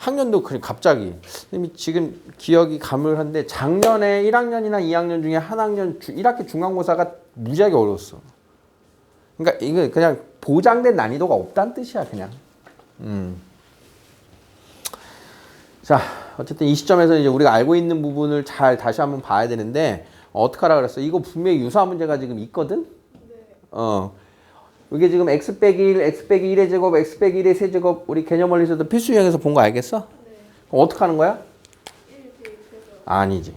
학년도 갑자기 선생님이 지금 기억이 가물한데 작년에 1학년이나 2학년 중에 한 학년 1학기 중간고사가 무지하게 어려웠어. 그러니까 이거 그냥 보장된 난이도가 없다는 뜻이야 그냥. 자 어쨌든 이 시점에서 이제 우리가 알고 있는 부분을 잘 다시 한번 봐야 되는데 어떻게 하라 그랬어? 이거 분명히 유사한 문제가 지금 있거든. 이게 지금 x 빼기 1, x 빼기 1의 제곱, x 빼기 1의 세제곱 우리 개념 원리에서도 필수 유형에서 본 거 알겠어? 네. 그럼 어떻게 하는 거야? 1 대입해서 아니지.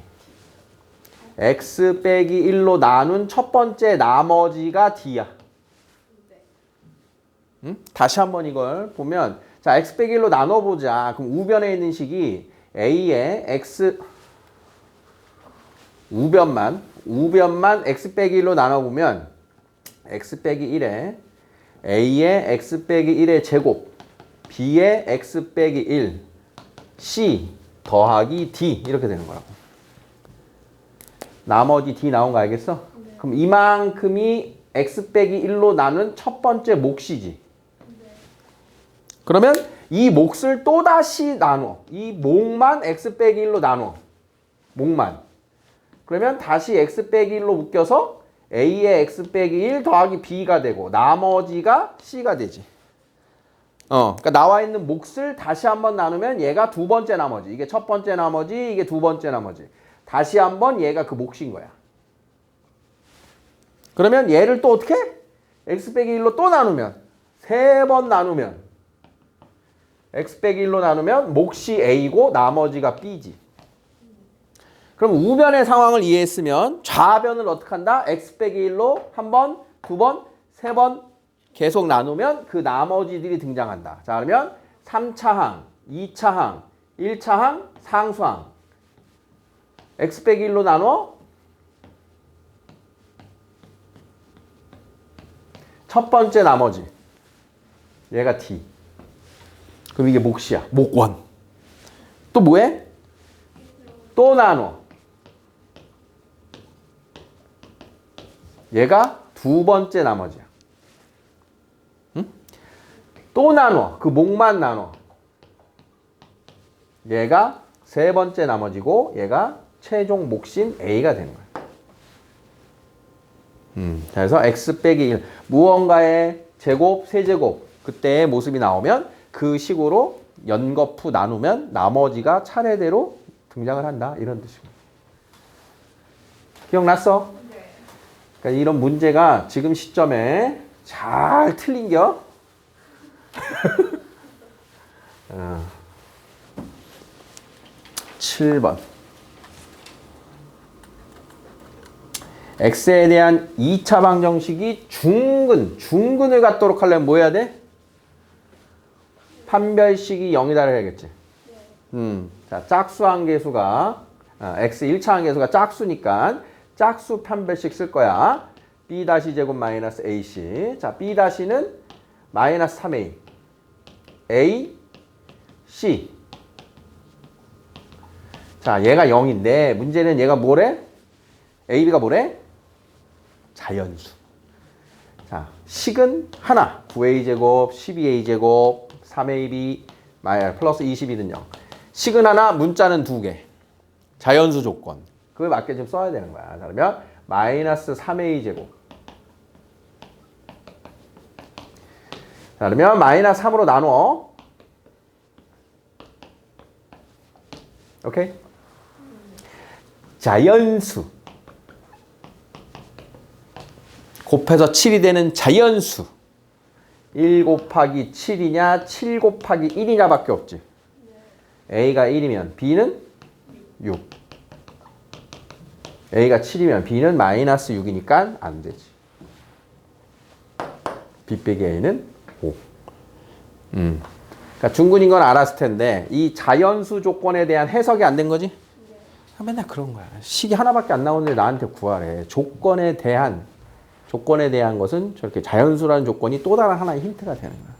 x 빼기 1로 나눈 첫 번째 나머지가 d야. 네. 응? 다시 한번 이걸 보면 자 x 빼기 1로 나눠보자. 그럼 우변에 있는 식이 a의 x 우변만 x 빼기 1로 나눠보면 x 빼기 1에 a의 x 빼기 1의 제곱 b의 x 빼기 1 c 더하기 d 이렇게 되는 거라고. 나머지 d 나온 거 알겠어? 네. 그럼 이만큼이 x 빼기 1로 나눈 첫 번째 몫이지. 네. 그러면 이 몫을 또다시 나눠. 이 몫만 x 빼기 1로 나눠. 몫만. 그러면 다시 x 빼기 1로 묶여서 a의 x 빼기 1 더하기 b가 되고 나머지가 c가 되지. 그러니까 나와 있는 몫을 다시 한번 나누면 얘가 두 번째 나머지. 이게 첫 번째 나머지, 이게 두 번째 나머지. 다시 한번 얘가 그 몫인 거야. 그러면 얘를 또 어떻게? x 빼기 1로 또 나누면 세 번 나누면 x 빼기 1로 나누면 몫이 a고 나머지가 b지. 그럼 우변의 상황을 이해했으면 좌변을 어떻게 한다? x 빼기 1로 한 번, 두 번, 세 번 계속 나누면 그 나머지들이 등장한다. 자 그러면 3차항, 2차항, 1차항, 상수항 x 빼기 1로 나눠 첫 번째 나머지 얘가 d. 그럼 이게 몫이야. 몫1. 또 뭐해? 또 나눠. 얘가 두 번째 나머지야. 응? 또 나눠. 그 몫만 나눠. 얘가 세 번째 나머지고 얘가 최종 몫인 a가 되는 거야. 그래서 x 빼기 1 무언가의 제곱, 세제곱 그때의 모습이 나오면 그 식으로 연거푸 나누면 나머지가 차례대로 등장을 한다. 이런 뜻입니다. 기억났어? 그러니까 이런 문제가 지금 시점에 잘 틀린겨. 7번. x에 대한 2차 방정식이 중근을 갖도록 하려면 뭐 해야 돼? 판별식이 0이다 해야겠지. 자, 짝수 항계수가 x 1차 항계수가 짝수니까 짝수 판별식 쓸 거야. b 다시 제곱 마이너스 ac. 자, b 다시는 마이너스 3a. a, c. 자, 얘가 0인데 문제는 얘가 뭐래? a, b가 뭐래? 자연수. 자, 식은 하나. 9a 제곱, 12a 제곱, 3ab 플러스 22는 0. 식은 하나, 문자는 두 개. 자연수 조건. 그걸 맞게 좀 써야 되는 거야. 자, 그러면 마이너스 3a 제곱. 자, 그러면 마이너스 3으로 나누어. 오케이? 자연수. 곱해서 7이 되는 자연수. 1 곱하기 7이냐, 7 곱하기 1이냐 밖에 없지. a가 1이면 b는 6. a가 7이면 b는 마이너스 6이니까 안 되지. b 빼기 a는 5. 그러니까 중근인 건 알았을 텐데 이 자연수 조건에 대한 해석이 안 된 거지? 네. 맨날 그런 거야. 식이 하나밖에 안 나오는데 나한테 구하래. 조건에 대한 것은 저렇게 자연수라는 조건이 또 다른 하나의 힌트가 되는 거야.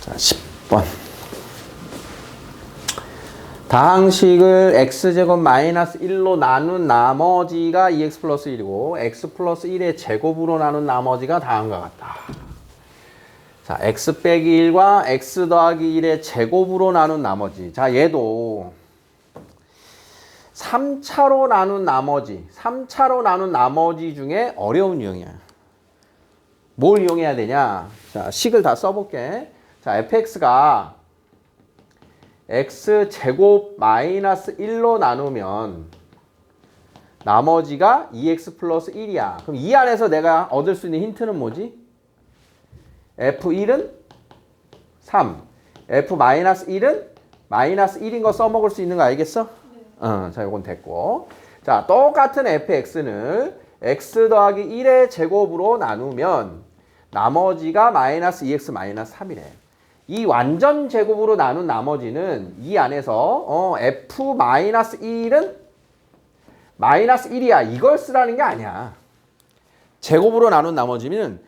자, 10번. 다항식을 x제곱 마이너스 1로 나눈 나머지가 2x 플러스 1이고 x 플러스 1의 제곱으로 나눈 나머지가 다음과 같다. 자, x 빼기 1과 x 더하기 1의 제곱으로 나눈 나머지. 자, 얘도 3차로 나눈 나머지 중에 어려운 유형이야. 뭘 이용해야 되냐? 자, 식을 다 써볼게. 자, fx가 x 제곱 마이너스 1로 나누면 나머지가 2x 플러스 1이야. 그럼 이 안에서 내가 얻을 수 있는 힌트는 뭐지? f1은 3, f-1은 마이너스 1인 거 써먹을 수 있는 거 알겠어? 네. 자, 요건 됐고. 자, 똑같은 fx는 x 더하기 1의 제곱으로 나누면 나머지가 마이너스 2x 마이너스 3이래. 이 완전 제곱으로 나눈 나머지는 이 안에서 f-1은 마이너스 1이야. 이걸 쓰라는 게 아니야. 제곱으로 나눈 나머지는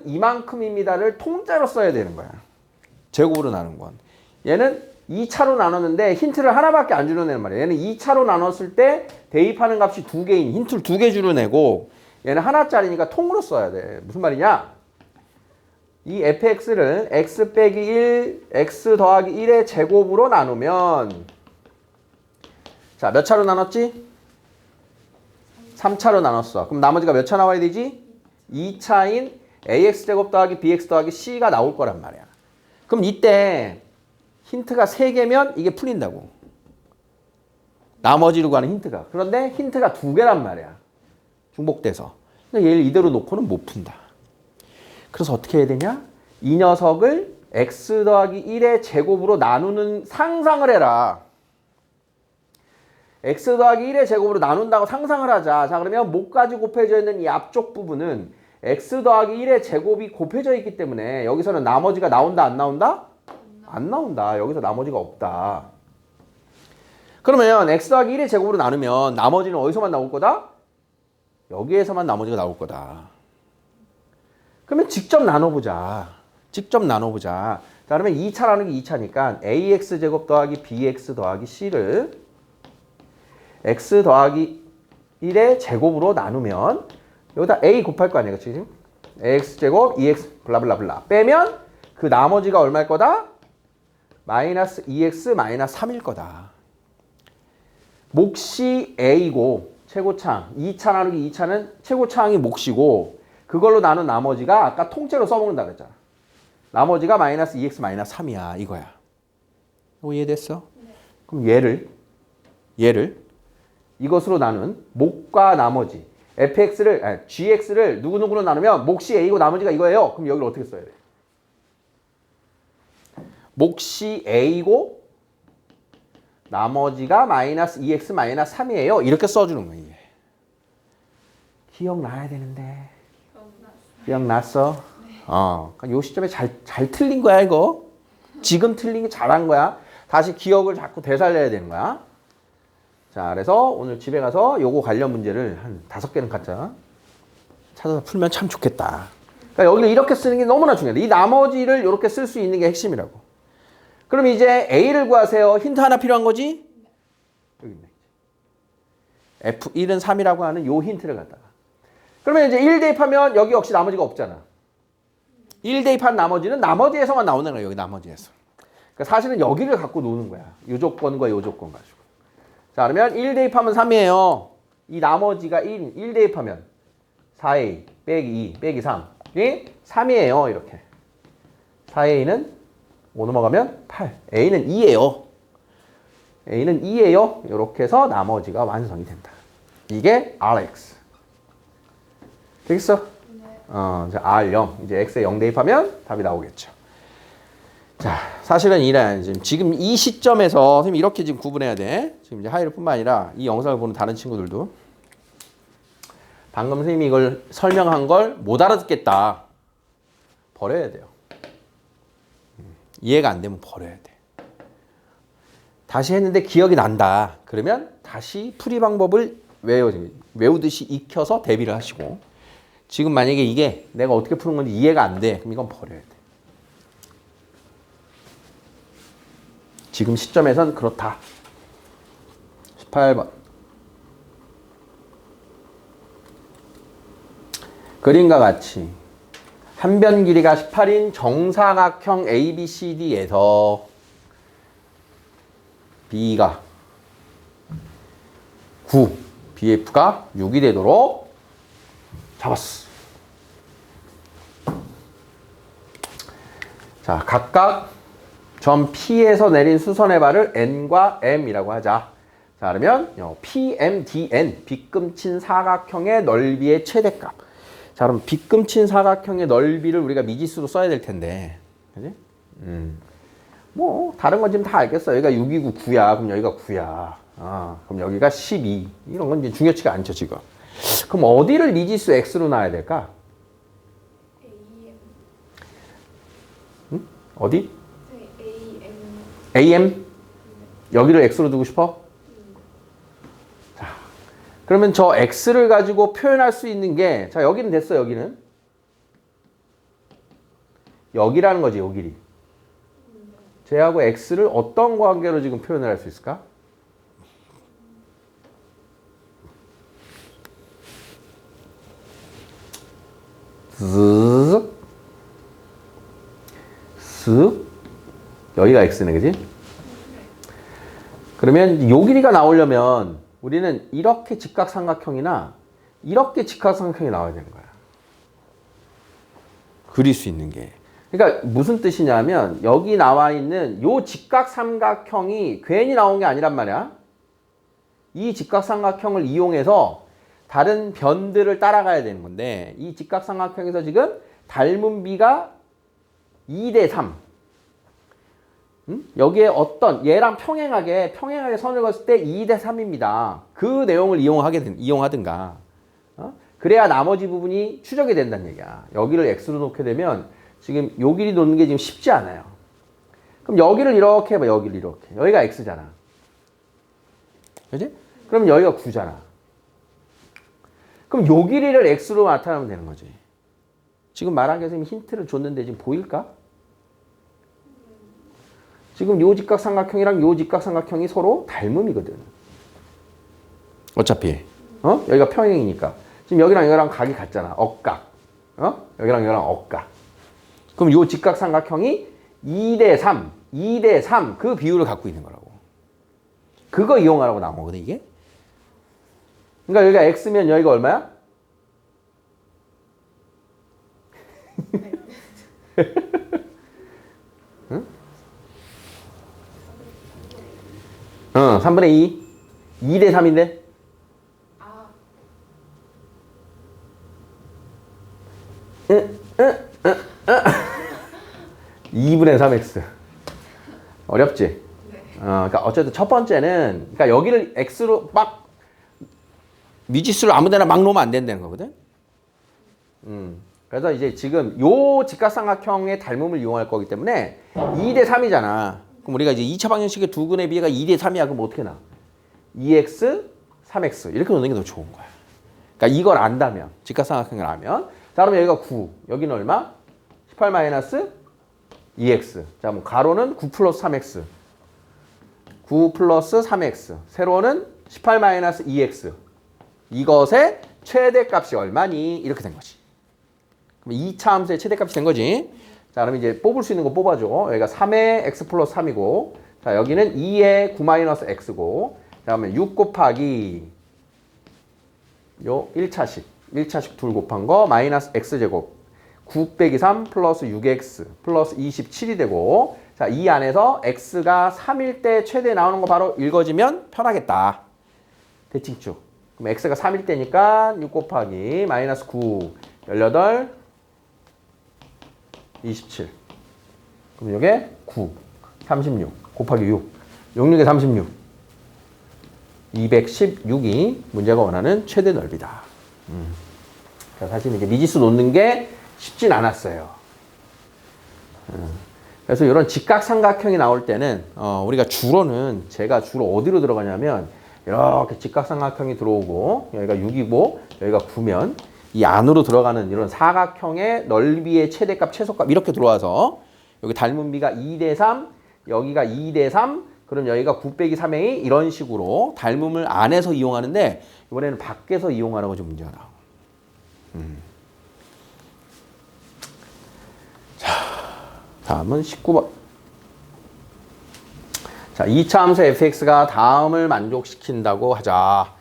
이만큼입니다를 통째로 써야 되는 거야. 제곱으로 나눈 건. 얘는 2차로 나눴는데 힌트를 하나밖에 안 줄여내는 말이야. 얘는 2차로 나눴을 때 대입하는 값이 2개인 힌트를 2개 줄여내고 얘는 하나짜리니까 통으로 써야 돼. 무슨 말이냐? 이 fx를 x 빼기 1, x 더하기 1의 제곱으로 나누면 자, 몇 차로 나눴지? 3차로 나눴어. 그럼 나머지가 몇 차 나와야 되지? 2차인 ax제곱 더하기 bx 더하기 c가 나올 거란 말이야. 그럼 이때 힌트가 3개면 이게 풀린다고. 나머지로 가는 힌트가. 그런데 힌트가 2개란 말이야. 중복돼서. 얘를 이대로 놓고는 못 푼다. 그래서 어떻게 해야 되냐? 이 녀석을 x 더하기 1의 제곱으로 나누는 상상을 해라. x 더하기 1의 제곱으로 나눈다고 상상을 하자. 자, 그러면 목까지 곱해져 있는 이 앞쪽 부분은 x 더하기 1의 제곱이 곱해져 있기 때문에 여기서는 나머지가 나온다, 안 나온다? 안 나온다. 여기서 나머지가 없다. 그러면 x 더하기 1의 제곱으로 나누면 나머지는 어디서만 나올 거다? 여기에서만 나머지가 나올 거다. 그러면 직접 나눠보자. 자, 그러면 2차라는 게 2차니까 ax제곱 더하기 bx 더하기 c를 x 더하기 1의 제곱으로 나누면 여기다 a 곱할 거 아니야, 그치? 지금? ax제곱 2x 블라블라블라 빼면 그 나머지가 얼마일 거다? 마이너스 2x 마이너스 3일 거다. 몫이 a고 최고차항 2차 나누기 2차는 최고차항이 몫이고 그걸로 나눈 나머지가 아까 통째로 써먹는다 그랬잖아. 나머지가 마이너스 2x 마이너스 3이야. 이거야. 이해됐어? 네. 그럼 얘를 이것으로 나눈 몫과 나머지 gx를 누구누구로 나누면 몫이 a고 나머지가 이거예요. 그럼 여기를 어떻게 써야 돼? 몫이 a고 나머지가 마이너스 2x 마이너스 3이에요. 이렇게 써주는 거예요. 기억나야 되는데. 기억났어? 네. 그러니까 요 시점에 잘 틀린 거야, 이거. 지금 틀린 게 잘한 거야. 다시 기억을 자꾸 되살려야 되는 거야. 자, 그래서 오늘 집에 가서 요거 관련 문제를 한 5개는 갖자. 찾아서 풀면 참 좋겠다. 그러니까 여기를 이렇게 쓰는 게 너무나 중요해. 이 나머지를 이렇게 쓸 수 있는 게 핵심이라고. 그럼 이제 A를 구하세요. 힌트 하나 필요한 거지? 여기 있네. F1은 3이라고 하는 요 힌트를 갖다가. 그러면 이제 1 대입하면 여기 역시 나머지가 없잖아. 1 대입한 나머지는 나머지에서만 나오는 거야. 여기 나머지에서. 그러니까 사실은 여기를 갖고 노는 거야. 요 조건과 요 조건 가지고. 자, 그러면 1 대입하면 3이에요. 이 나머지가 1 대입하면 4a 빼기 2 빼기 3. 이 3이에요. 이렇게. 4a는 5 넘어가면 8. a는 2예요. a는 2예요. 이렇게 해서 나머지가 완성이 된다. 이게 rx. 되겠어? 네. 이제 r0. 이제 x에 0 대입하면 답이 나오겠죠. 자, 사실은 이래. 지금 이 시점에서 선생님 이렇게 지금 구분해야 돼. 지금 이제 하이루뿐만 아니라 이 영상을 보는 다른 친구들도 방금 선생님이 이걸 설명한 걸 못 알아듣겠다. 버려야 돼요. 이해가 안 되면 버려야 돼. 다시 했는데 기억이 난다. 그러면 다시 풀이 방법을 외우듯이 익혀서 대비를 하시고 지금 만약에 이게 내가 어떻게 푸는 건지 이해가 안 돼. 그럼 이건 버려야 돼. 지금 시점에선 그렇다. 18번. 그림과 같이 한 변 길이가 18인 정사각형 ABCD에서 B가 9, BF가 6이 되도록 잡았어. 자, 각각 점 P에서 내린 수선의 발을 N과 M이라고 하자. 자, 그러면 PMDN, 빗금친 사각형의 넓이의 최대값. 자, 그럼 빗금친 사각형의 넓이를 우리가 미지수로 써야 될 텐데, 그지? 뭐 다른 건 지금 다 알겠어. 여기가 6이고 9야. 그럼 여기가 9야. 그럼 여기가 12. 이런 건 이제 중요치가 않죠, 지금. 그럼 어디를 미지수 X로 놔야 될까? AM. 어디? 네, AM. AM? 여기를 X로 두고 싶어? 자, 그러면 저 X를 가지고 표현할 수 있는 게, 자, 여기는 됐어, 여기는. 여기라는 거지, 요 길이. 쟤하고 X를 어떤 관계로 지금 표현을 할 수 있을까? 쓱, 쓱, 여기가 X네, 그지? 그러면 요 길이가 나오려면 우리는 이렇게 직각삼각형이나 이렇게 직각삼각형이 나와야 되는 거야. 그릴 수 있는 게. 그러니까 무슨 뜻이냐면 여기 나와 있는 요 직각삼각형이 괜히 나온 게 아니란 말이야. 이 직각삼각형을 이용해서 다른 변들을 따라가야 되는 건데 이 직각삼각형에서 지금 닮은 비가 2대 3. 여기에 어떤 얘랑 평행하게 선을 그었을 때 2대 3입니다. 그 내용을 이용하든가. 그래야 나머지 부분이 추적이 된다는 얘기야. 여기를 X로 놓게 되면 지금 요 길이 놓는 게 지금 쉽지 않아요. 그럼 여기를 이렇게 해봐. 여기를 이렇게. 여기가 X잖아. 그지? 그럼 여기가 9잖아. 그럼 요 길이를 X로 나타내면 되는 거지. 지금 말한 게 선생님이 힌트를 줬는데 지금 보일까? 지금 요 직각삼각형이랑 요 직각삼각형이 서로 닮음이거든. 어차피. 여기가 평행이니까. 지금 여기랑 여기랑 각이 같잖아. 억각. 여기랑 여기랑 억각. 그럼 요 직각삼각형이 2대 3, 2대 3 그 비율을 갖고 있는 거라고. 그거 이용하라고 나온 거거든, 이게. 그러니까 여기가 X면 여기가 얼마야? 응? 3분의 2. 2대 3인데? 아, 2분의 3x. 어렵지? 네. 그러니까 어쨌든 첫 번째는, 그러니까 여기를 x로 막 미지수를 아무데나 막 놓으면 안 된다는 거거든. 그래서 이제 지금 요 직각삼각형의 닮음을 이용할 거기 때문에 2대 3이잖아. 그럼 우리가 이제 2차 방정식의 두근의 비례가 2대 3이야. 그럼 어떻게 나? 2x, 3x 이렇게 놓는 게 더 좋은 거야. 그러니까 이걸 안다면, 직각삼각형을 알면, 자 그러면 여기가 9, 여기는 얼마? 18 마이너스 2x. 자, 뭐 가로는 9 플러스 3x. 9 플러스 3x. 세로는 18 마이너스 2x. 이것의 최대값이 얼마니? 이렇게 된 거지. 그럼 2차 함수의 최대값이 된 거지. 자, 그럼 이제 뽑을 수 있는 거 뽑아줘. 여기가 3의 x 플러스 3이고, 자, 여기는 2의 9 마이너스 x고, 자, 그러면 6 곱하기 요 1차식 둘 곱한 거 마이너스 x제곱 9 빼기 3 플러스 6x 플러스 27이 되고, 자, 이 안에서 x가 3일 때 최대 나오는 거 바로 읽어지면 편하겠다. 대칭축. 그럼 x가 3일 때니까 6 곱하기 마이너스 9, 18, 27. 그럼 이게 9, 36 곱하기 6. 66에 36. 216이 문제가 원하는 최대 넓이다. 그러니까 사실 이제 미지수 놓는 게 쉽진 않았어요. 그래서 이런 직각삼각형이 나올 때는 우리가 제가 주로 어디로 들어가냐면 이렇게 직각삼각형이 들어오고 여기가 6이고 여기가 9면 이 안으로 들어가는 이런 사각형의 넓이의 최대값, 최소값 이렇게 들어와서 여기 닮은 비가 2대 3, 여기가 2대 3, 그럼 여기가 9 빼기 3a 이런 식으로 닮음을 안에서 이용하는데 이번에는 밖에서 이용하라고 좀 문제가 나와. 자, 다음은 19번. 자, 2차 함수 fx가 다음을 만족시킨다고 하자.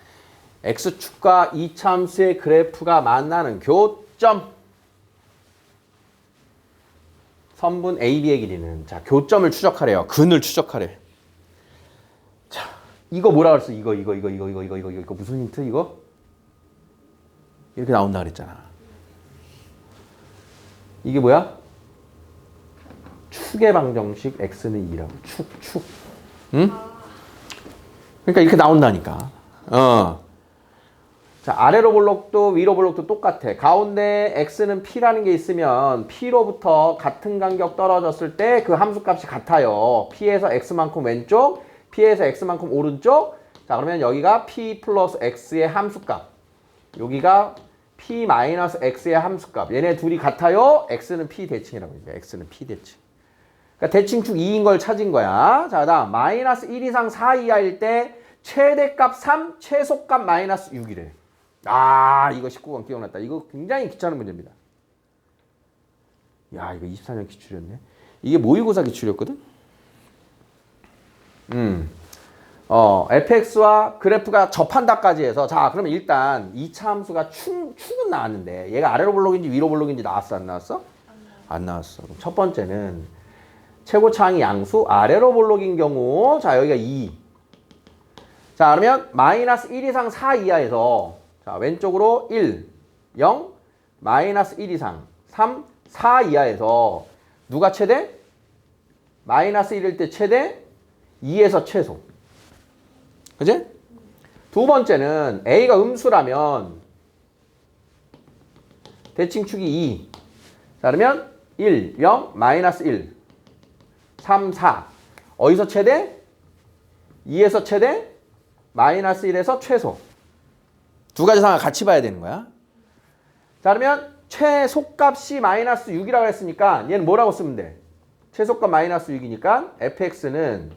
x축과 2차 함수의 그래프가 만나는 교점. 선분 AB의 길이는 자, 교점을 추적하래요. 근을 추적하래. 자, 이거 뭐라 그랬어? 이거 무슨 힌트 이거? 이렇게 나온다 그랬잖아. 이게 뭐야? 축의 방정식 x는 2라고. 축. 응? 그러니까 이렇게 나온다니까. 자, 아래로 볼록도 위로 볼록도 똑같아. 가운데 x는 p라는 게 있으면 p로부터 같은 간격 떨어졌을 때 그 함수값이 같아요. p에서 x만큼 왼쪽, p에서 x만큼 오른쪽. 자, 그러면 여기가 p 플러스 x의 함수값. 여기가 p 마이너스 x의 함수값. 얘네 둘이 같아요. x는 p 대칭이라고 합니다. x는 p 대칭. 그러니까 대칭축 2인 걸 찾은 거야. 자, 다음 마이너스 1 이상 4 이하일 때 최대값 3, 최소값 마이너스 6이래. 아, 이거 19번 기억났다. 이거 굉장히 귀찮은 문제입니다. 야, 이거 24년 기출이었네. 이게 모의고사 기출이었거든? fx와 그래프가 접한다까지 해서 자, 그러면 일단 2차 함수가 축은 나왔는데 얘가 아래로 볼록인지 위로 볼록인지 나왔어, 안 나왔어? 안 나왔어. 그럼 첫 번째는 최고차항이 양수 아래로 볼록인 경우 자, 여기가 2. 자, 그러면 마이너스 1 이상 4 이하에서 자, 왼쪽으로 1, 0, 마이너스 1 이상 3, 4 이하에서 누가 최대? 마이너스 1일 때 최대, 2에서 최소. 그치? 두 번째는 A가 음수라면 대칭축이 2. 자, 그러면 1, 0, 마이너스 1, 3, 4. 어디서 최대? 2에서 최대, 마이너스 1에서 최소. 두 가지 상황을 같이 봐야 되는 거야. 자, 그러면 최소값이 마이너스 6이라고 했으니까 얘는 뭐라고 쓰면 돼? 최소값 마이너스 6이니까 fx는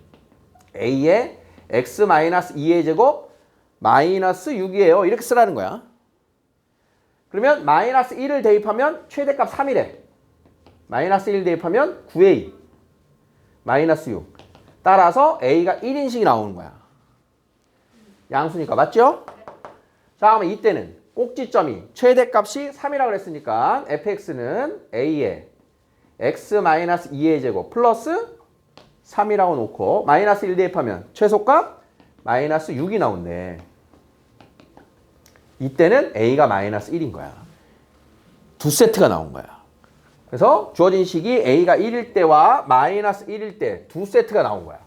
a의 x 마이너스 2의 제곱 마이너스 6이에요. 이렇게 쓰라는 거야. 그러면 마이너스 1을 대입하면 최대값 3이래. 마이너스 1 대입하면 9a 마이너스 6. 따라서 a가 1인식이 나오는 거야. 양수니까. 맞죠? 자, 그러면 이때는 꼭지점이 최대값이 3이라고 그랬으니까 fx는 a의 x-2의 제곱 플러스 3이라고 놓고 마이너스 1 대입하면 최소값 마이너스 6이 나온대. 이때는 a가 마이너스 1인 거야. 두 세트가 나온 거야. 그래서 주어진 식이 a가 1일 때와 마이너스 1일 때 두 세트가 나온 거야.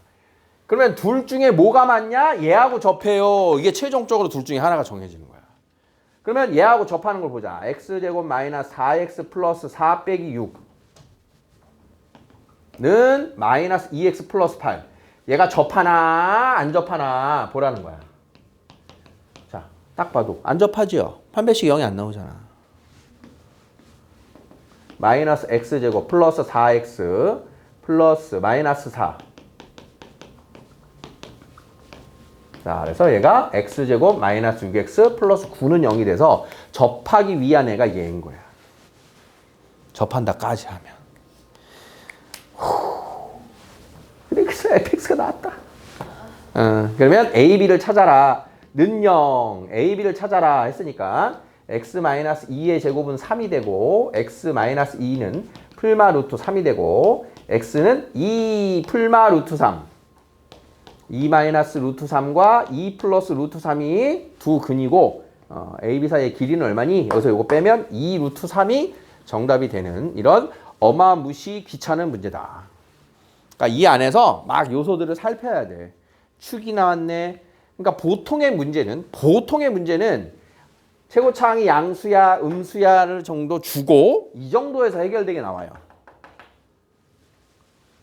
그러면 둘 중에 뭐가 맞냐? 얘하고 접해요. 이게 최종적으로 둘 중에 하나가 정해지는 거야. 그러면 얘하고 접하는 걸 보자. x제곱 마이너스 4x 플러스 4 빼기 6는 마이너스 2x 플러스 8. 얘가 접하나 안 접하나 보라는 거야. 자, 딱 봐도 안 접하지요. 판별식 0이 안 나오잖아. 마이너스 x제곱 플러스 4x 플러스 마이너스 4. 자, 그래서 얘가 x제곱 마이너스 6x 플러스 9는 0이 돼서 접하기 위한 애가 얘인 거야. 접한다까지 하면. 그래서 fx가 나왔다. 그러면 a, b를 찾아라. 는 0, a, b를 찾아라 했으니까 x-2의 제곱은 3이 되고 x-2는 풀마 루트 3이 되고 x는 2 풀마 루트 3. 2 마이너스 루트 3과 2 플러스 루트 3이 두 근이고 A, B 사이의 길이는 얼마니? 여기서 이거 빼면 2 루트 3이 정답이 되는 이런 어마무시 귀찮은 문제다. 그러니까 이 안에서 막 요소들을 살펴야 돼. 축이 나왔네. 그러니까 보통의 문제는 최고차항이 양수야 음수야를 정도 주고 이 정도에서 해결되게 나와요.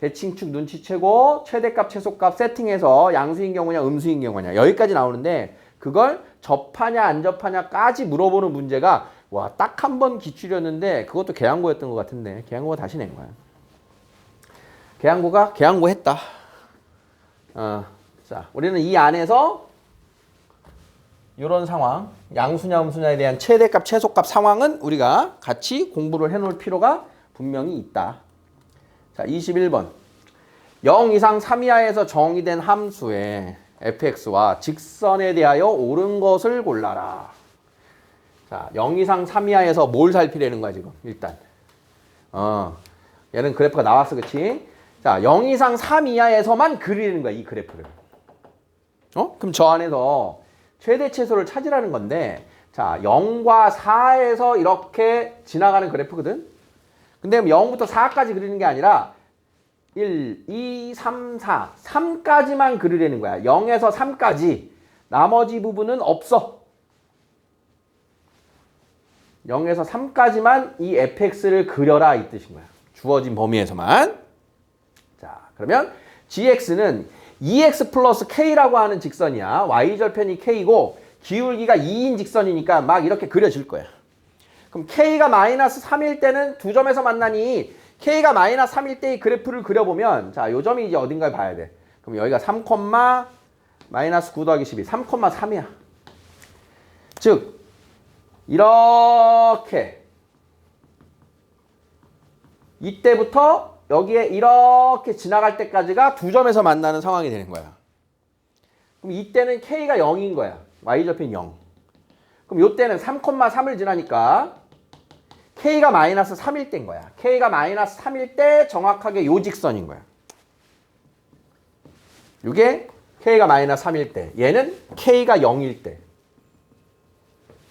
대칭축 눈치채고 최대값 최소값 세팅해서 양수인 경우냐 음수인 경우냐 여기까지 나오는데 그걸 접하냐 안 접하냐까지 물어보는 문제가 와, 딱 한 번 기출이었는데 그것도 계양고였던 것 같은데 계양고가 다시 낸 거야. 계양고가 계양고 했다. 자, 우리는 이 안에서 이런 상황, 양수냐 음수냐에 대한 최대값, 최소값 상황은 우리가 같이 공부를 해놓을 필요가 분명히 있다. 자, 21번. 0 이상 3 이하에서 정의된 함수의 fx와 직선에 대하여 옳은 것을 골라라. 자, 0 이상 3 이하에서 뭘 살피려는 거야, 지금? 일단. 얘는 그래프가 나왔어, 그치? 자, 0 이상 3 이하에서만 그리는 거야, 이 그래프를. 그럼 저 안에서 최대 최소를 찾으라는 건데, 자, 0과 4에서 이렇게 지나가는 그래프거든? 근데 0부터 4까지 그리는 게 아니라 1, 2, 3, 4, 3까지만 그리려는 거야. 0에서 3까지. 나머지 부분은 없어. 0에서 3까지만 이 fx를 그려라 이 뜻인 거야. 주어진 범위에서만. 자, 그러면 gx는 2x 플러스 k라고 하는 직선이야. y절편이 k고 기울기가 2인 직선이니까 막 이렇게 그려질 거야. 그럼 k가 마이너스 3일 때는 두 점에서 만나니 k가 마이너스 3일 때의 그래프를 그려보면 자, 요 점이 이제 어딘가를 봐야 돼. 그럼 여기가 3, 마이너스 9 더하기 12, 3,3이야. 즉 이렇게 이때부터 여기에 이렇게 지나갈 때까지가 두 점에서 만나는 상황이 되는 거야. 그럼 이때는 k가 0인 거야. y절편 0. 그럼 이때는 3,3을 지나니까 k가 마이너스 3일 때인 거야. k가 마이너스 3일 때 정확하게 요 직선인 거야. 이게 k가 마이너스 3일 때. 얘는 k가 0일 때.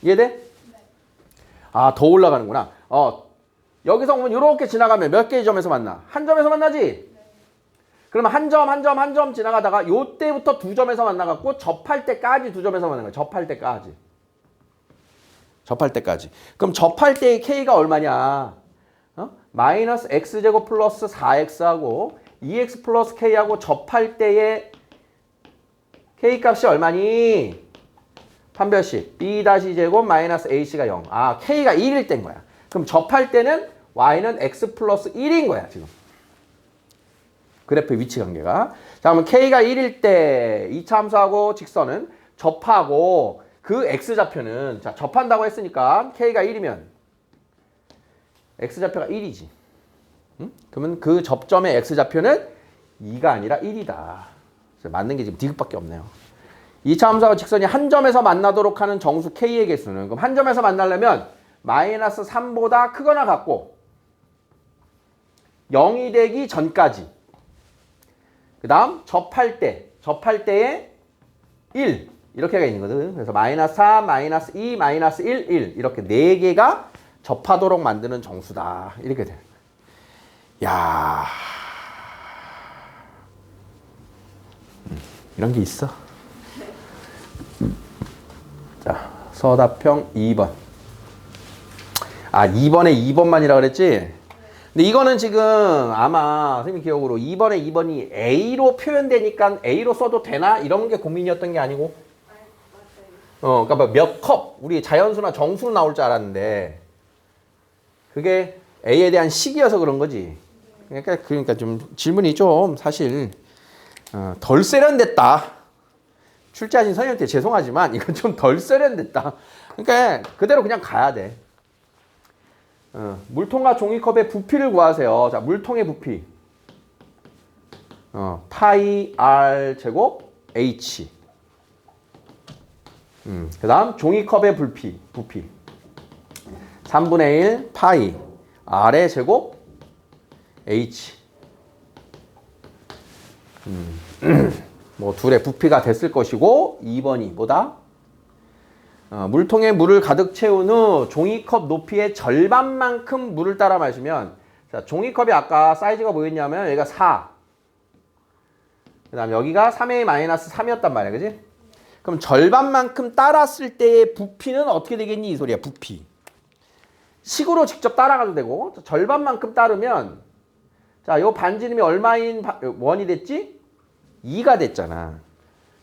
이해돼? 네. 아, 더 올라가는구나. 여기서 보면 이렇게 지나가면 몇 개의 점에서 만나? 한 점에서 만나지? 네. 그러면 한 점 지나가다가 요때부터 두 점에서 만나갖고 접할 때까지 두 점에서 만나는 거야. 접할 때까지. 그럼 접할 때의 k가 얼마냐? 마이너스 x제곱 플러스 4x하고 2x 플러스 k하고 접할 때의 k값이 얼마니? 판별식 b-제곱 마이너스 ac가 0. 아, k가 1일 때인 거야. 그럼 접할 때는 y는 x 플러스 1인 거야, 지금. 그래프의 위치 관계가. 자, 그러면 k가 1일 때 2차 함수하고 직선은 접하고 그 x좌표는 자, 접한다고 했으니까 k가 1이면 x좌표가 1이지. 응? 그러면 그 접점의 x좌표는 2가 아니라 1이다. 맞는 게 지금 디귿밖에 없네요. 2차 함수하고 직선이 한 점에서 만나도록 하는 정수 k의 개수는 그럼 한 점에서 만나려면 마이너스 3보다 크거나 같고 0이 되기 전까지 그 다음 접할 때에 1 이렇게가 있는 거든. 그래서 마이너스 3, 마이너스 2, 마이너스 1, 1 이렇게 4개가 접하도록 만드는 정수다. 이렇게 돼. 야, 이런 게 있어. 자, 서답형 2번. 아, 2번에 2번만이라 그랬지? 근데 이거는 지금 아마 선생님 기억으로 2번에 2번이 A로 표현되니까 A로 써도 되나? 이런 게 고민이었던 게 아니고. 그러니까 몇 컵, 우리 자연수나 정수로 나올 줄 알았는데 그게 A에 대한 식이어서 그런 거지. 그러니까 좀 질문이 좀 사실 덜 세련됐다. 출제하신 선생님한테 죄송하지만 이건 좀 덜 세련됐다. 그러니까 그대로 그냥 가야 돼. 물통과 종이컵의 부피를 구하세요. 자, 물통의 부피. 파이 R 제곱 H. 그 다음 종이컵의 부피. 3분의 1 파이 R의 제곱 H. 뭐 둘의 부피가 됐을 것이고 2번이 뭐다? 물통에 물을 가득 채운 후 종이컵 높이의 절반만큼 물을 따라 마시면 자, 종이컵이 아까 사이즈가 뭐였냐면 여기가 4. 그 다음 여기가 3a 마이너스 3이었단 말이야. 그지? 그럼 절반만큼 따랐을 때의 부피는 어떻게 되겠니? 이 소리야. 부피. 식으로 직접 따라가도 되고 절반만큼 따르면 자, 요 반지름이 얼마인 원이 됐지? 2가 됐잖아.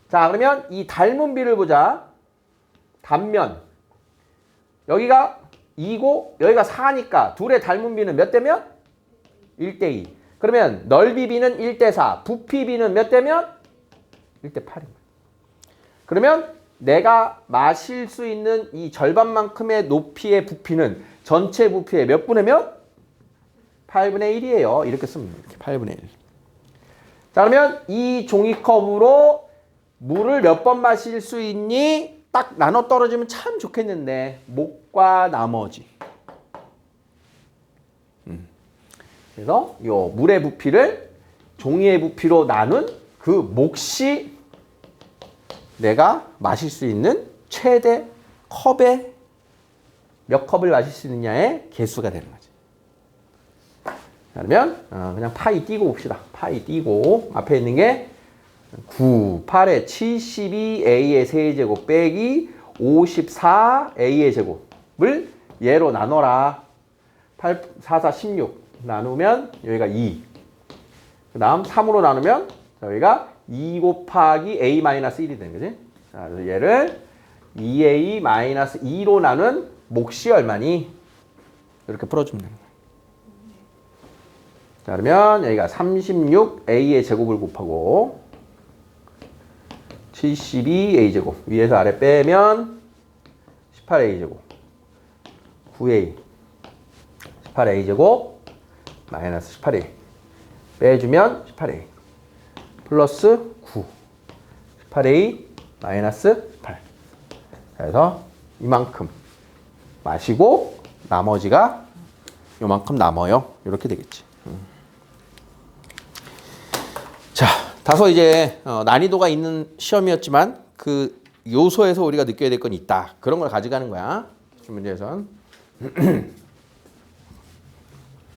자, 그러면 이 닮은 비를 보자. 단면. 여기가 2고 여기가 4니까 둘의 닮은 비는 몇 대면? 1대2. 그러면 넓이 비는 1대4. 부피 비는 몇 대면? 1대 8인 거야. 그러면 내가 마실 수 있는 이 절반만큼의 높이의 부피는 전체 부피의 몇 분의 몇? 8분의 1이에요. 이렇게 쓰면 돼요. 이렇게 8분의 1. 자, 그러면 이 종이컵으로 물을 몇 번 마실 수 있니? 딱 나눠 떨어지면 참 좋겠는데 목과 나머지. 그래서 요 물의 부피를 종이의 부피로 나눈 그 몫이 내가 마실 수 있는 최대 컵에 몇 컵을 마실 수 있느냐의 개수가 되는 거지. 그러면 그냥 파이 띄고 봅시다. 파이 띄고 앞에 있는 게 9, 8에 72A의 세제곱 빼기 54A의 제곱을 얘로 나눠라. 8, 4, 4, 16 나누면 여기가 2. 그 다음 3으로 나누면 여기가 2 곱하기 A-1이 되는 거지. 자, 그래서 얘를 2A-2로 나눈 몫이 얼마니? 이렇게 풀어주면 되는 거야. 자, 그러면 여기가 36A의 제곱을 곱하고 72A 제곱 위에서 아래 빼면 18A 제곱 9A 18A 제곱 마이너스 18A 빼주면 18A 플러스 9 18A 마이너스 8 그래서 이만큼 마시고 나머지가 요만큼 남아요. 이렇게 되겠지. 자, 다소 이제 난이도가 있는 시험이었지만 그 요소에서 우리가 느껴야 될 건 있다. 그런 걸 가져가는 거야. 기출 문제에선.